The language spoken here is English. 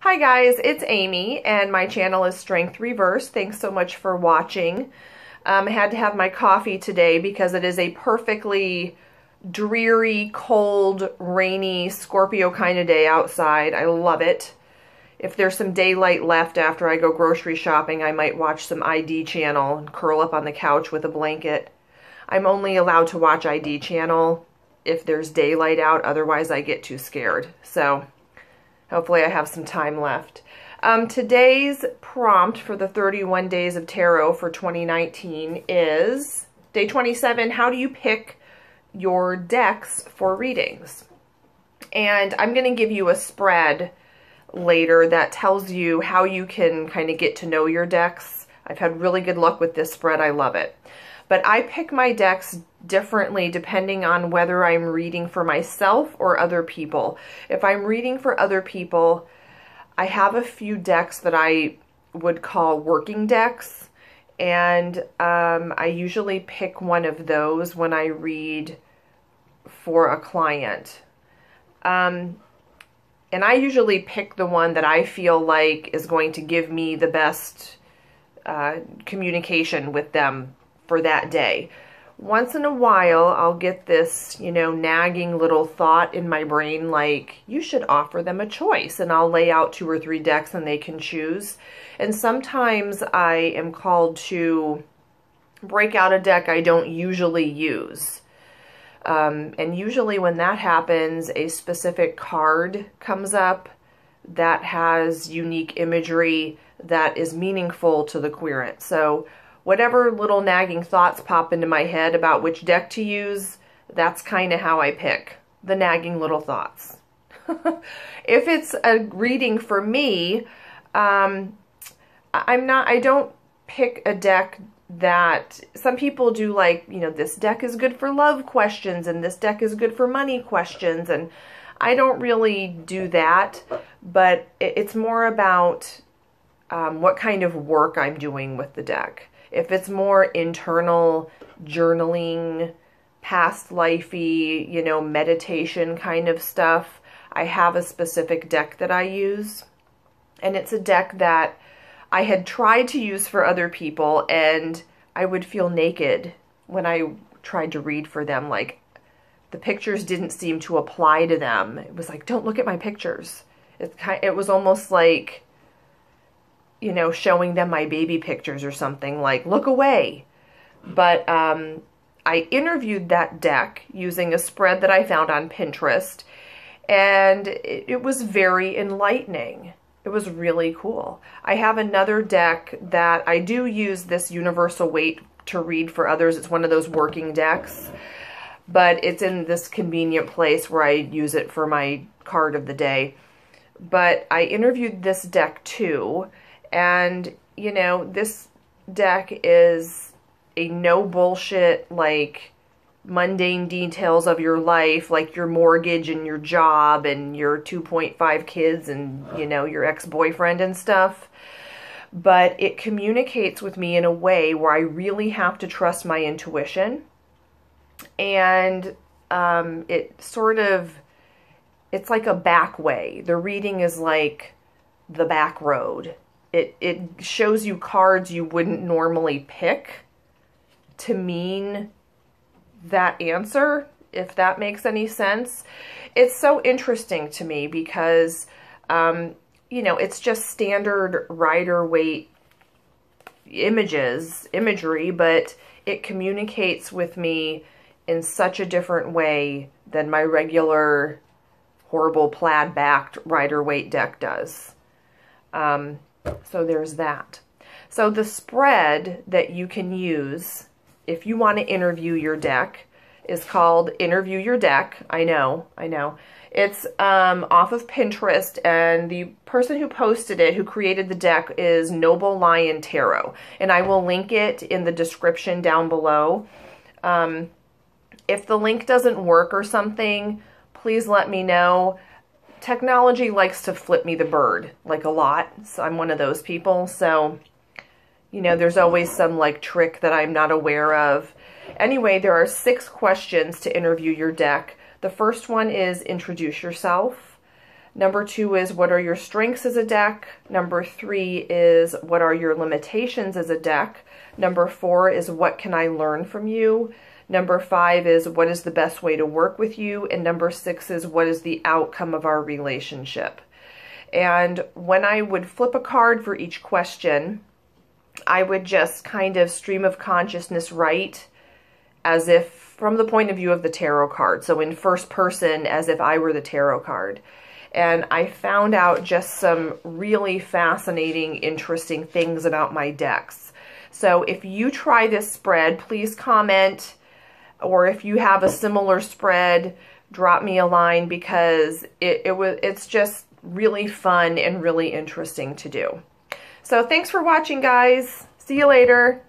Hi guys, it's Amy and my channel is Strength Reverse. Thanks so much for watching. I had to have my coffee today because it is a perfectly dreary, cold, rainy Scorpio kind of day outside. I love it. If there's some daylight left after I go grocery shopping, I might watch some ID channel and curl up on the couch with a blanket. I'm only allowed to watch ID channel if there's daylight out, otherwise I get too scared. So hopefully I have some time left. Today's prompt for the 31 Days of Tarot for 2019 is day 27, how do you pick your decks for readings? And I'm going to give you a spread later that tells you how you can kind of get to know your decks. I've had really good luck with this spread. I love it. But I pick my decks differently depending on whether I'm reading for myself or other people. If I'm reading for other people, I have a few decks that I would call working decks, and I usually pick one of those when I read for a client. And I usually pick the one that I feel like is going to give me the best communication with them for that day. Once in a while, I'll get this, nagging little thought in my brain like, you should offer them a choice, and I'll lay out 2 or 3 decks and they can choose. And sometimes I am called to break out a deck I don't usually use. And usually when that happens, a specific card comes up that has unique imagery that is meaningful to the querent. So whatever little nagging thoughts pop into my head about which deck to use, that's kind of how I pick the nagging little thoughts. If it's a reading for me, I don't pick a deck that some people do, like, this deck is good for love questions and this deck is good for money questions, and I don't really do that, but it's more about what kind of work I'm doing with the deck. If it's more internal, journaling, past lifey, meditation kind of stuff, I have a specific deck that I use. And it's a deck that I had tried to use for other people, and I would feel naked when I tried to read for them. Like, the pictures didn't seem to apply to them. It was like, don't look at my pictures. It was almost like, showing them my baby pictures or something, like, look away. But I interviewed that deck using a spread that I found on Pinterest, and it was very enlightening. It was really cool. I have another deck that I do use this universal weight to read for others. It's one of those working decks, but it's in this convenient place where I use it for my card of the day. But I interviewed this deck too. And, this deck is a no bullshit, like, mundane details of your life, like your mortgage and your job and your 2.5 kids and, your ex-boyfriend and stuff. But it communicates with me in a way where I really have to trust my intuition. And it's like a back way. The reading is like the back road. It shows you cards you wouldn't normally pick to mean that answer, if that makes any sense. It's so interesting to me because, it's just standard Rider-Waite imagery, but it communicates with me in such a different way than my regular horrible plaid-backed Rider-Waite deck does. So there's that. So the spread that you can use if you want to interview your deck is called Interview Your Deck. I know. It's off of Pinterest, and the person who posted it, who created the deck, is Noble Lion Tarot. And I will link it in the description down below. If the link doesn't work or something, please let me know. Technology likes to flip me the bird, like, a lot. So I'm one of those people. So, there's always some, like, trick that I'm not aware of. Anyway, there are 6 questions to interview your deck. The first one is introduce yourself. Number 2 is what are your strengths as a deck. Number 3 is what are your limitations as a deck. Number 4 is what can I learn from you. Number 5 is what is the best way to work with you. And number 6 is what is the outcome of our relationship. And when I would flip a card for each question, I would just kind of stream of consciousness write as if from the point of view of the tarot card. So in first person, as if I were the tarot card. And I found out just some really fascinating, interesting things about my decks. So if you try this spread, please comment, or if you have a similar spread, drop me a line, because it's just really fun and really interesting to do. So thanks for watching, guys. See you later.